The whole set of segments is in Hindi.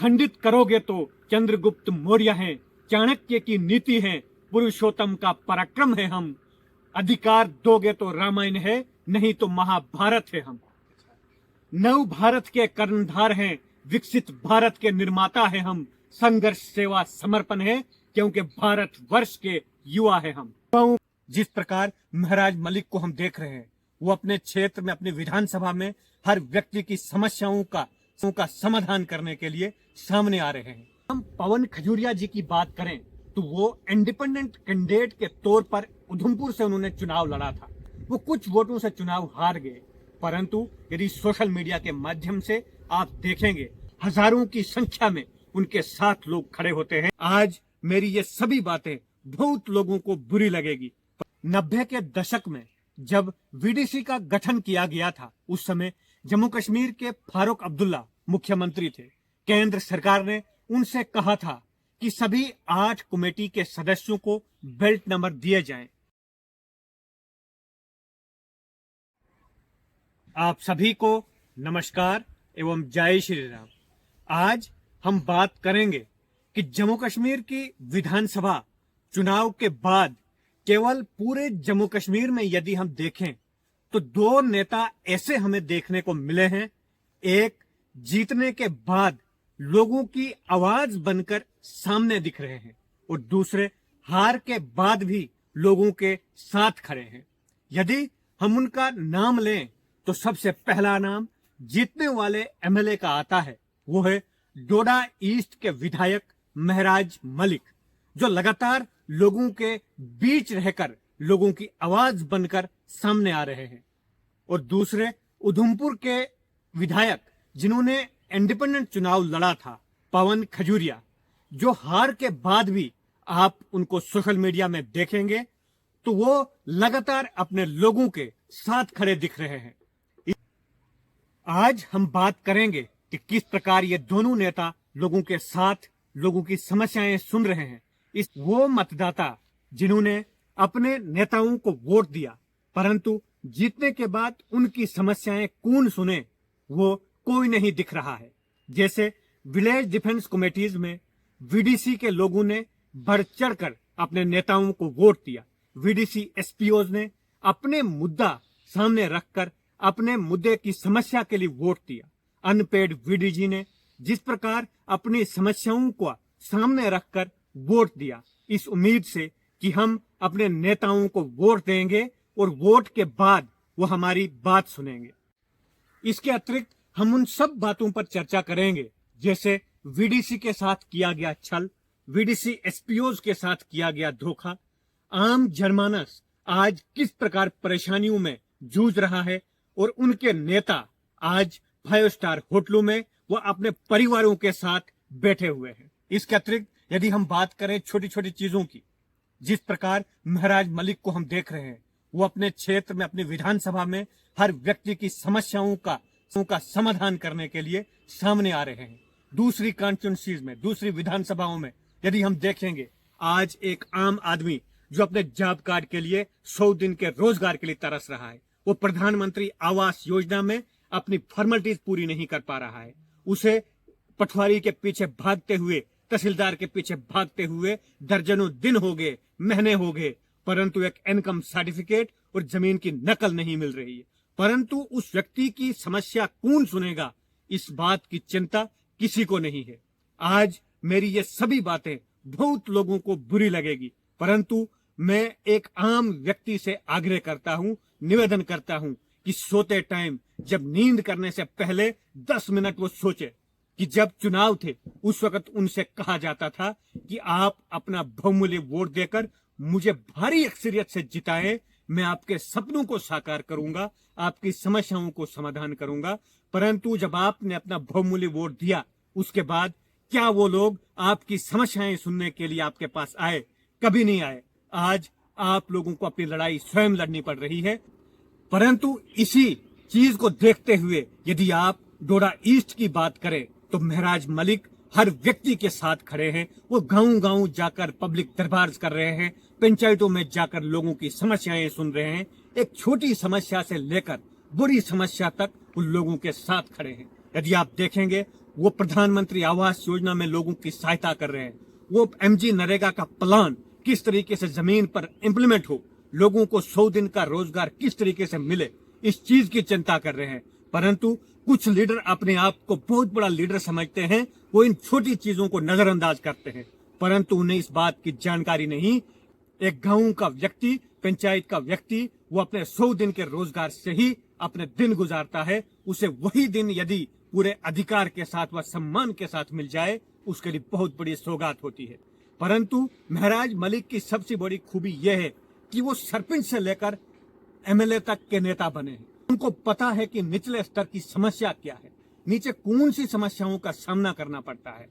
खंडित करोगे तो चंद्रगुप्त मौर्य हैं, चाणक्य की नीति है, पुरुषोत्तम का पराक्रम है हम। अधिकार दोगे तो रामायण है, नहीं तो महाभारत है हम। नव भारत के कर्णधार हैं, विकसित भारत के निर्माता है हम। संघर्ष सेवा समर्पण है, क्योंकि भारत वर्ष के युवा है हम। जिस प्रकार महाराज मलिक को हम देख रहे हैं, वो अपने क्षेत्र में, अपनी विधानसभा में हर व्यक्ति की समस्याओं का समाधान करने के लिए सामने आ रहे हैं। हम पवन खजूरिया जी की बात करें तो वो इंडिपेंडेंट कैंडिडेट के तौर पर उधमपुर से उन्होंने चुनाव लड़ा था। वो कुछ वोटों से चुनाव हार गए, परंतु यदि सोशल मीडिया के माध्यम से आप देखेंगे, हजारों की संख्या में उनके साथ लोग खड़े होते हैं। आज मेरी ये सभी बातें बहुत लोगों को बुरी लगेगी। 90 के दशक में जब वीडीसी का गठन किया गया था, उस समय जम्मू कश्मीर के फारूक अब्दुल्ला मुख्यमंत्री थे। केंद्र सरकार ने उनसे कहा था कि सभी 8 कमेटी के सदस्यों को बेल्ट नंबर दिए जाएं। आप सभी को नमस्कार एवं जय श्री राम। आज हम बात करेंगे कि जम्मू कश्मीर की विधानसभा चुनाव के बाद केवल पूरे जम्मू कश्मीर में यदि हम देखें तो 2 नेता ऐसे हमें देखने को मिले हैं। एक जीतने के बाद लोगों की आवाज बनकर सामने दिख रहे हैं और दूसरे हार के बाद भी लोगों के साथ खड़े हैं। यदि हम उनका नाम लें तो सबसे पहला नाम जीतने वाले एमएलए का आता है, वो है डोडा ईस्ट के विधायक महराज मलिक, जो लगातार लोगों के बीच रहकर लोगों की आवाज बनकर सामने आ रहे हैं। और दूसरे उधमपुर के विधायक जिन्होंने इंडिपेंडेंट चुनाव लड़ा था, पवन खजूरिया, जो हार के बाद भी आप उनको सोशल मीडिया में देखेंगे तो वो लगातार अपने लोगों के साथ खड़े दिख रहे हैं। आज हम बात करेंगे कि किस प्रकार ये दोनों नेता लोगों के साथ लोगों की समस्याएं सुन रहे हैं। इस वो मतदाता जिन्होंने अपने नेताओं को वोट दिया, परंतु जीतने के बाद उनकी समस्याएं कौन सुने, वो कोई नहीं दिख रहा है। जैसे विलेज डिफेंस कमेटीज में वीडीसी के लोगों ने बढ़ चढ़कर अपने नेताओं को वोट दिया। वीडीसी एसपीओज ने अपने मुद्दा सामने रखकर अपने मुद्दे की समस्या के लिए वोट दिया। अनपेड वीडीजी ने जिस प्रकार अपनी समस्याओं को सामने रखकर वोट दिया, इस उम्मीद से कि हम अपने नेताओं को वोट देंगे और वोट के बाद वो हमारी बात सुनेंगे। इसके अतिरिक्त हम उन सब बातों पर चर्चा करेंगे, जैसे वीडीसी के साथ किया गया छल, वीडीसी एसपीओज के साथ किया गया धोखा, आम जनमानस आज किस प्रकार परेशानियों में जूझ रहा है और उनके नेता आज 5 स्टार होटलों में वो अपने परिवारों के साथ बैठे हुए हैं। इसके अतिरिक्त यदि हम बात करें छोटी छोटी चीजों की, जिस प्रकार महराज मलिक को हम देख रहे हैं, वो अपने क्षेत्र में, अपनी विधानसभा में हर व्यक्ति की समस्याओं का समाधान करने के लिए सामने आ रहे हैं। दूसरी कॉन्स्टिट्यूंसीज में, दूसरी विधानसभाओं में यदि हम देखेंगे, आज एक आम आदमी जो अपने जॉब कार्ड के लिए 100 दिन के रोजगार के लिए तरस रहा है, वो प्रधानमंत्री आवास योजना में अपनी फॉर्मेलिटीज पूरी नहीं कर पा रहा है। उसे पटवारी के पीछे भागते हुए, तहसीलदार के पीछे भागते हुए दर्जनों दिन हो गए, महीने हो गए, परंतु एक इनकम सर्टिफिकेट और जमीन की नकल नहीं मिल रही है। परंतु उस व्यक्ति की समस्या कौन सुनेगा, इस बात की चिंता किसी को नहीं है। आज मेरी ये सभी बातें बहुत लोगों को बुरी लगेगी, परंतु मैं एक आम व्यक्ति से आग्रह करता हूं, निवेदन करता हूं कि सोते टाइम, जब नींद करने से पहले 10 मिनट वो सोचे कि जब चुनाव थे उस वक्त उनसे कहा जाता था कि आप अपना बहुमूल्य वोट देकर मुझे भारी अक्सरियत से जिताएं, मैं आपके सपनों को साकार करूंगा, आपकी समस्याओं को समाधान करूंगा। परंतु जब आपने अपना बहुमूल्य वोट दिया, उसके बाद क्या वो लोग आपकी समस्याएं सुनने के लिए आपके पास आए? कभी नहीं आए। आज आप लोगों को अपनी लड़ाई स्वयं लड़नी पड़ रही है। परंतु इसी चीज को देखते हुए यदि आप डोडा ईस्ट की बात करें तो महराज मलिक हर व्यक्ति के साथ खड़े हैं। वो गांव-गांव जाकर पब्लिक दरबार कर रहे हैं, पंचायतों में जाकर लोगों की समस्याएं सुन रहे हैं। एक छोटी समस्या से लेकर बुरी समस्या तक उन लोगों के साथ खड़े हैं। यदि आप देखेंगे, वो प्रधानमंत्री आवास योजना में लोगों की सहायता कर रहे हैं, वो एमजी नरेगा का प्लान किस तरीके से जमीन पर इंप्लीमेंट हो, लोगों को 100 दिन का रोजगार किस तरीके से मिले, इस चीज की चिंता कर रहे हैं। परंतु कुछ लीडर अपने आप को बहुत बड़ा लीडर समझते हैं, वो इन छोटी चीजों को नजरअंदाज करते हैं, परंतु उन्हें इस बात की जानकारी नहीं। एक गांव का व्यक्ति, पंचायत का व्यक्ति, वो अपने 100 दिन के रोजगार से ही अपने दिन गुजारता है। उसे वही दिन यदि पूरे अधिकार के साथ व सम्मान के साथ मिल जाए, उसके लिए बहुत बड़ी सौगात होती है। परंतु महराज मलिक की सबसे बड़ी खूबी यह है कि वो सरपंच से लेकर एमएलए तक के नेता बने हैं। उनको पता है कि निचले स्तर की समस्या क्या है, नीचे कौन सी समस्याओं का सामना करना पड़ता है।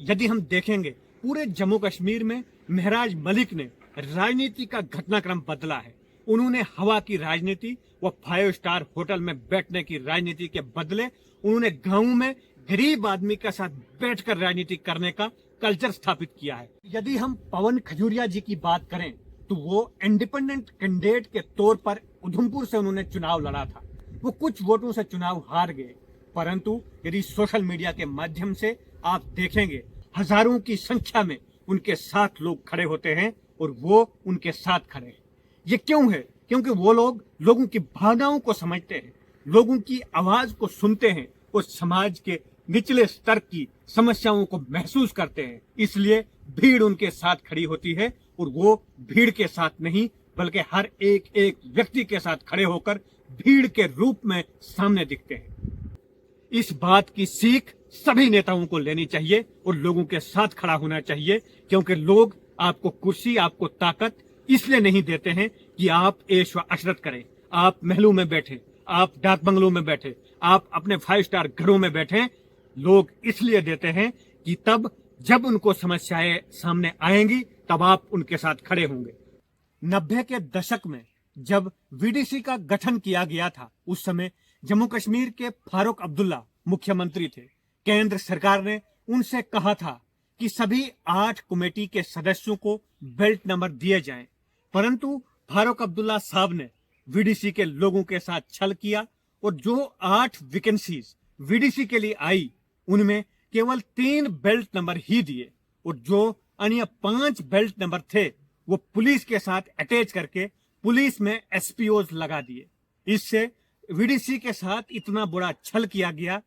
यदि हम देखेंगे पूरे जम्मू कश्मीर में महराज मलिक ने राजनीति का घटनाक्रम बदला है। उन्होंने हवा की राजनीति व 5 स्टार होटल में बैठने की राजनीति के बदले उन्होंने गांव में गरीब आदमी के साथ बैठकर राजनीति करने का कल्चर स्थापित किया है। यदि हम पवन खजूरिया जी की बात करें तो वो इंडिपेंडेंट कैंडिडेट के तौर पर उधमपुर से उन्होंने चुनाव लड़ा था। वो कुछ वोटों से चुनाव हार गए, परंतु यदि सोशल मीडिया के माध्यम से आप देखेंगे, हजारों की संख्या में उनके साथ लोग खड़े होते हैं और वो उनके साथ खड़े हैं। ये क्यों है? क्योंकि वो लोग लोगों की भावनाओं को समझते हैं, लोगों की आवाज को सुनते हैं और समाज के निचले स्तर की समस्याओं को महसूस करते हैं। इसलिए भीड़ उनके साथ खड़ी होती है और वो भीड़ के साथ नहीं बल्कि हर एक एक व्यक्ति के साथ खड़े होकर भीड़ के रूप में सामने दिखते हैं। इस बात की सीख सभी नेताओं को लेनी चाहिए और लोगों के साथ खड़ा होना चाहिए, क्योंकि लोग आपको कुर्सी, आपको ताकत इसलिए नहीं देते हैं कि आप ऐश व अशरत करें, आप महलों में बैठे, आप डाक बंगलों में बैठे, आप अपने 5 स्टार घरों में बैठे। लोग इसलिए देते हैं कि तब जब उनको समस्याएं सामने आएंगी तब आप उनके साथ खड़े होंगे। 90 के दशक में जब वीडीसी का गठन किया गया था, उस समय जम्मू कश्मीर के फारूक अब्दुल्ला मुख्यमंत्री थे। केंद्र सरकार ने उनसे कहा था कि सभी 8 कमेटी के सदस्यों को बेल्ट नंबर दिए जाएं, परंतु फारूक अब्दुल्ला साहब ने वीडीसी के लोगों के साथ छल किया और जो 8 वैकेंसीज वीडीसी के लिए आई, उनमें केवल 3 बेल्ट नंबर ही दिए और जो अन्य 5 बेल्ट नंबर थे वो पुलिस के साथ अटैच करके पुलिस में एसपीओज लगा दिए। इससे वीडीसी के साथ इतना बुरा छल किया गया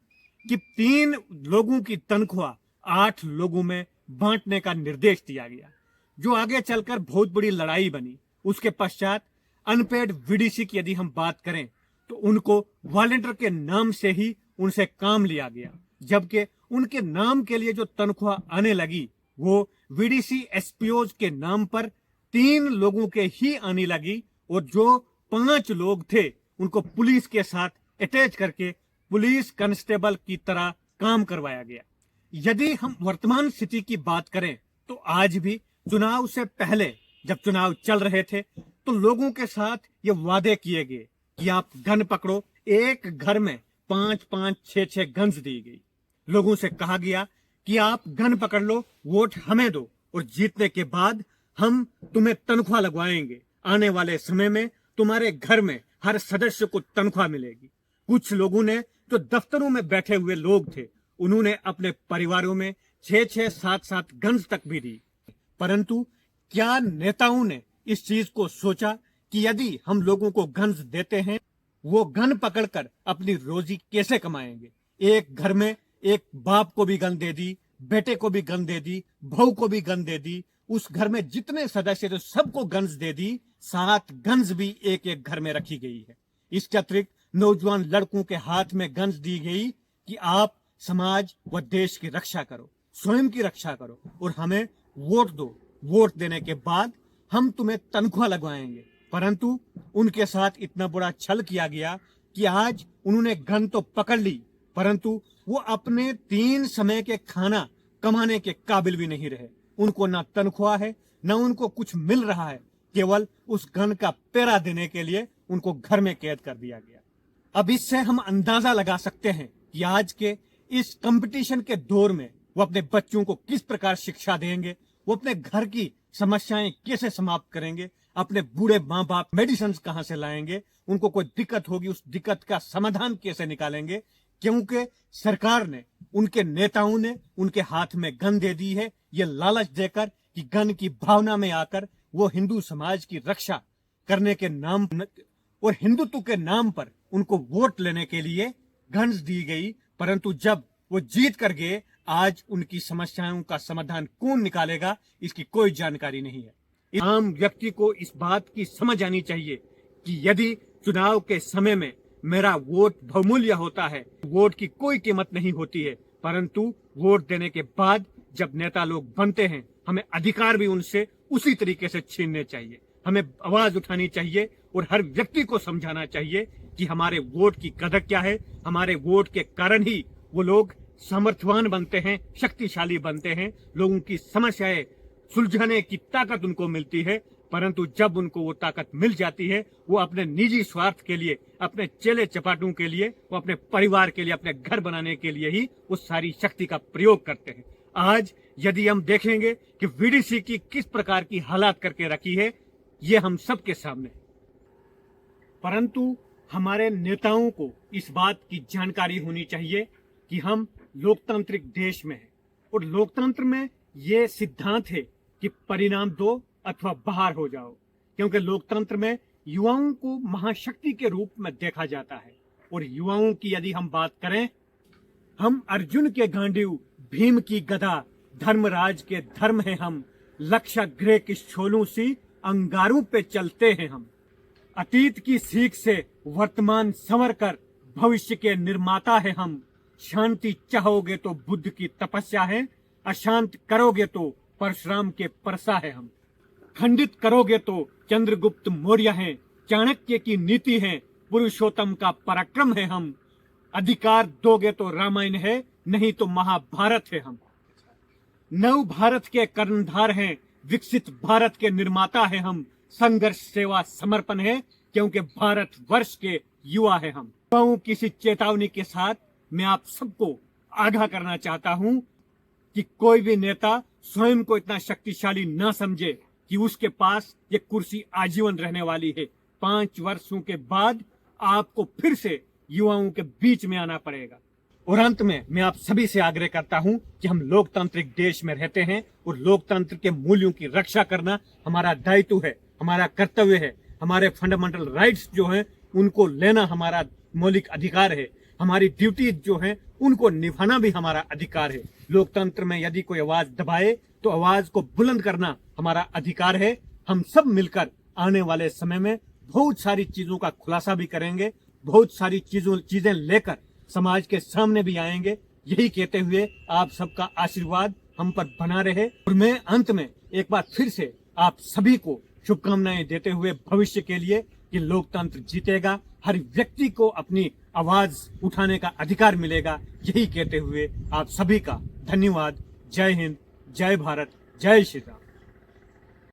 कि 3 लोगों की तनख्वाह 8 लोगों में बांटने का निर्देश दिया गया, जो आगे चलकर बहुत बड़ी लड़ाई बनी। उसके पश्चात अनपेड वीडीसी की यदि हम बात करें तो उनको वॉलंटियर के नाम से ही उनसे काम लिया गया, जबकि उनके नाम के लिए जो तनख्वाह आने लगी वो वीडीसी एसपीओज के नाम पर 3 लोगों के ही आने लगी और जो 5 लोग थे उनको पुलिस के साथ अटैच करके पुलिस कांस्टेबल की तरह काम करवाया गया। यदि हम वर्तमान स्थिति की बात करें तो आज भी चुनाव से पहले जब चुनाव चल रहे थे तो लोगों के साथ ये वादे किए गए कि आप गन पकड़ो। एक घर में 5-5, 6-6 गन्स दी गई। लोगों से कहा गया कि आप गन पकड़ लो, वोट हमें दो और जीतने के बाद हम तुम्हें तनख्वाह लगवाएंगे। आने वाले समय में तुम्हारे घर में हर सदस्य को तनख्वाह मिलेगी। कुछ लोगों ने जो दफ्तरों में बैठे हुए लोग थे, उन्होंने अपने परिवारों में 6-6, 7-7 गन्स तक भी दी। परंतु क्या नेताओं ने इस चीज को सोचा कि यदि हम लोगों को गन्स देते हैं, वो गन पकड़कर अपनी रोजी कैसे कमाएंगे? एक घर में एक बाप को भी गन दे दी, बेटे को भी गन दे दी, बहू को भी गन दे दी। उस घर में जितने सदस्य थे सबको गन्स दे दी। 7 गन्स भी एक एक घर में रखी गई है। इसके अतिरिक्त नौजवान लड़कों के हाथ में गन्स दी गई कि आप समाज व देश की रक्षा करो, स्वयं की रक्षा करो और हमें वोट दो। वोट देने के बाद हम तुम्हें तनख्वाह लगवाएंगे। परंतु उनके साथ इतना बड़ा छल किया गया कि आज उन्होंने गन तो पकड़ ली, परंतु वो अपने 3 समय के खाना कमाने के काबिल भी नहीं रहे। उनको ना तनख्वाह है, ना उनको कुछ मिल रहा है। केवल उस गन का पहरा देने के लिए उनको घर में कैद कर दिया गया। अब इससे हम अंदाजा लगा सकते हैं कि आज के इस कंपटीशन के दौर में वो अपने बच्चों को किस प्रकार शिक्षा देंगे, वो अपने घर की समस्याएं कैसे समाप्त करेंगे, अपने बूढ़े माँ बाप मेडिसिन कहाँ से लाएंगे, उनको कोई दिक्कत होगी उस दिक्कत का समाधान कैसे निकालेंगे। क्योंकि सरकार ने, उनके नेताओं ने उनके हाथ में गन दे दी है, ये लालच देकर कि गन की भावना में आकर वो हिंदू समाज की रक्षा करने के नाम और हिंदुत्व के नाम पर उनको वोट लेने के लिए गन्स दी गई। परंतु जब वो जीत कर गए, आज उनकी समस्याओं का समाधान कौन निकालेगा, इसकी कोई जानकारी नहीं है। आम व्यक्ति को इस बात की समझ आनी चाहिए कि यदि चुनाव के समय में मेरा वोट बहुमूल्य होता है, वोट की कोई कीमत नहीं होती है, परंतु वोट देने के बाद जब नेता लोग बनते हैं, हमें अधिकार भी उनसे उसी तरीके से छीनने चाहिए। हमें आवाज उठानी चाहिए और हर व्यक्ति को समझाना चाहिए कि हमारे वोट की कदर क्या है। हमारे वोट के कारण ही वो लोग सामर्थ्यवान बनते हैं, शक्तिशाली बनते हैं, लोगों की समस्याएं सुलझाने की ताकत उनको मिलती है। परंतु जब उनको वो ताकत मिल जाती है, वो अपने निजी स्वार्थ के लिए, अपने चेले चपाटों के लिए, वो अपने परिवार के लिए, अपने घर बनाने के लिए ही उस सारी शक्ति का प्रयोग करते हैं। आज यदि हम देखेंगे कि वीडीसी की किस प्रकार की हालात करके रखी है, ये हम सबके सामने। परंतु हमारे नेताओं को इस बात की जानकारी होनी चाहिए कि हम लोकतांत्रिक देश में हैं और लोकतंत्र में ये सिद्धांत है कि परिणाम दो अथवा बाहर हो जाओ, क्योंकि लोकतंत्र में युवाओं को महाशक्ति के रूप में देखा जाता है। और युवाओं की यदि हम बात करें, हम अर्जुन के गांडीव, भीम की गदा, धर्मराज के धर्म है हम, लक्षागृह की छोलू सी अंगारों पे चलते हैं हम। अतीत की सीख से वर्तमान संवर कर भविष्य के निर्माता है हम। शांति चाहोगे तो बुद्ध की तपस्या है, अशांत करोगे तो परशुराम के परसा है हम। खंडित करोगे तो चंद्रगुप्त मौर्य हैं, चाणक्य की नीति है, पुरुषोत्तम का पराक्रम है हम। अधिकार दोगे तो रामायण है, नहीं तो महाभारत है हम। नव भारत के कर्णधार हैं, विकसित भारत के निर्माता है हम। संघर्ष सेवा समर्पण है, क्योंकि भारत वर्ष के युवा है हम। किसी चेतावनी के साथ मैं आप सबको आगाह करना चाहता हूं कि कोई भी नेता स्वयं को इतना शक्तिशाली ना समझे कि उसके पास ये कुर्सी आजीवन रहने वाली है। 5 वर्षों के बाद आपको फिर से युवाओं के बीच में आना पड़ेगा। और अंत में मैं आप सभी से आग्रह करता हूं कि हम लोकतांत्रिक देश में रहते हैं और लोकतंत्र के मूल्यों की रक्षा करना हमारा दायित्व है, हमारा कर्तव्य है। हमारे फंडामेंटल राइट्स जो हैं उनको लेना हमारा मौलिक अधिकार है। हमारी ड्यूटी जो है उनको निभाना भी हमारा अधिकार है। लोकतंत्र में यदि कोई आवाज दबाए तो आवाज को बुलंद करना हमारा अधिकार है। हम सब मिलकर आने वाले समय में बहुत सारी चीजों का खुलासा भी करेंगे, बहुत सारी चीजें लेकर समाज के सामने भी आएंगे। यही कहते हुए आप सबका आशीर्वाद हम पर बना रहे। और मैं अंत में एक बार फिर से आप सभी को शुभकामनाएं देते हुए भविष्य के लिए कि लोकतंत्र जीतेगा, हर व्यक्ति को अपनी आवाज उठाने का अधिकार मिलेगा, यही कहते हुए आप सभी का धन्यवाद। जय हिंद, जय भारत, जय श्री राम।